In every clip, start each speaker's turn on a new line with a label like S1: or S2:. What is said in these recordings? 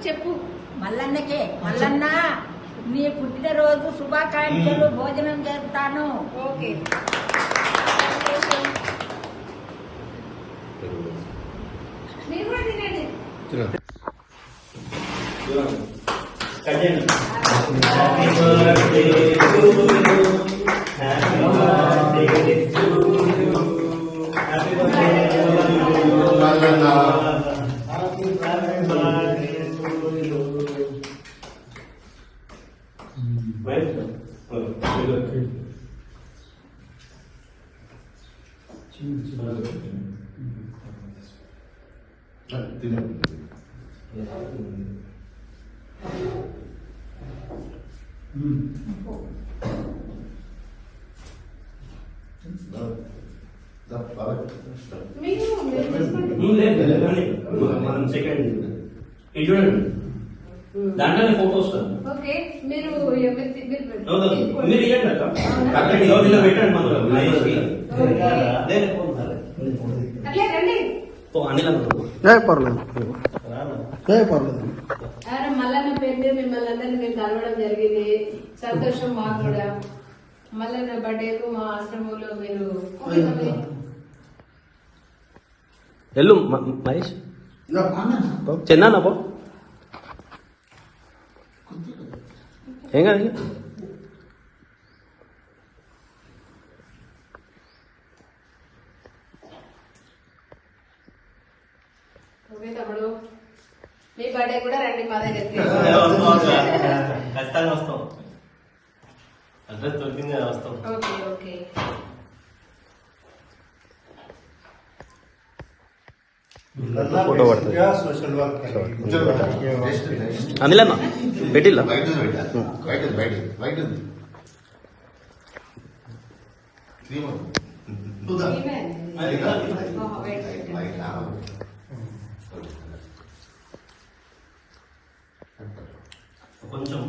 S1: చెప్పు.
S2: మల్లన్నకే. మల్లన్న నీ పుట్టినరోజు శుభాకాంక్షలు. భోజనం చేస్తాను.
S1: ఓకే. మీరు కూడా తినండి.
S3: Happy birthday to you. Happy birthday to you. Happy birthday to you. Happy birthday to you. Right? మనం సెకండ్ ఇది చూడండి, దాంట్లోనే ఫోటో వస్తుంది.
S1: ఓకే, మీరు
S3: మీరు ఇవ్వండి అక్క, అక్కడ ఇలా పెట్టండి. మనం
S1: అట్లే రండి. మల్లన్న పేరు మీద మిమ్మల్ని అందరినీ మేము కలవడం జరిగింది. సంతోషం మాకు కూడా. మల్లన్న బర్త్డేకు మా ఆశ్రమంలో మీరు
S3: వెళ్ళు మహేష్, చెన్నా పో, ఏం కాదు.
S1: ఓకే తమ్ముడు, మీ బర్త్డే కూడా రండి మా దగ్గరికి.
S3: ఖచ్చితంగా వస్తాం, అడ్రస్ దొరికింది వస్తాం.
S1: Okay okay.
S3: ఫోటో పడుతుంది అందులో పెట్టిల్లా కొంచెం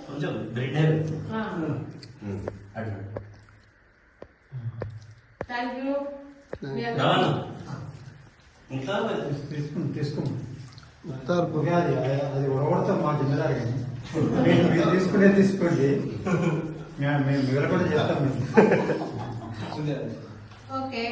S3: కొంచెం బ్రెడ్
S1: థ్యాంక్ యూ.
S4: అది ఉడగొడతాం మా జిమ్మదారు, కానీ మీరు తీసుకోండి, మేము మిగలకుండా చేస్తాం.
S1: ఓకే.